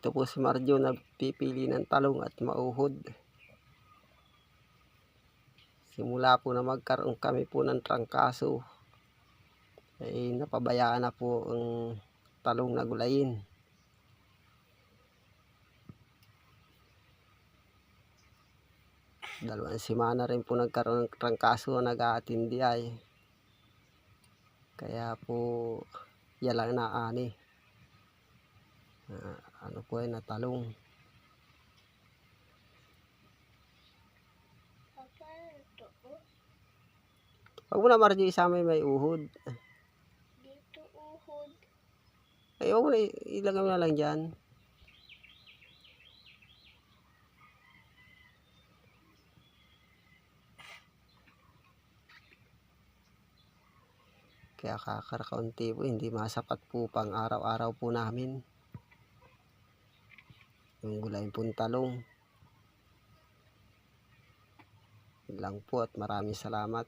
Ito po si Marjo nagpipili ng talong at mauhod. Simula po na magkaroon kami po ng trangkaso, ay napabayaan na po ang talong na gulayin. Dalawang semana rin po nagkaroon ng trangkaso na nag-aatindi ay. Kaya po yan lang naani. Ano po ay natalong. Huwag mo na Marjo isama may uhod. Dito uhod. Ay huwag mo na ilagay mo na lang dyan. Kaya kakarakaunti po, hindi masapat po pang araw-araw po namin. Yung gulayin pong talong. Yun lang po at maraming salamat.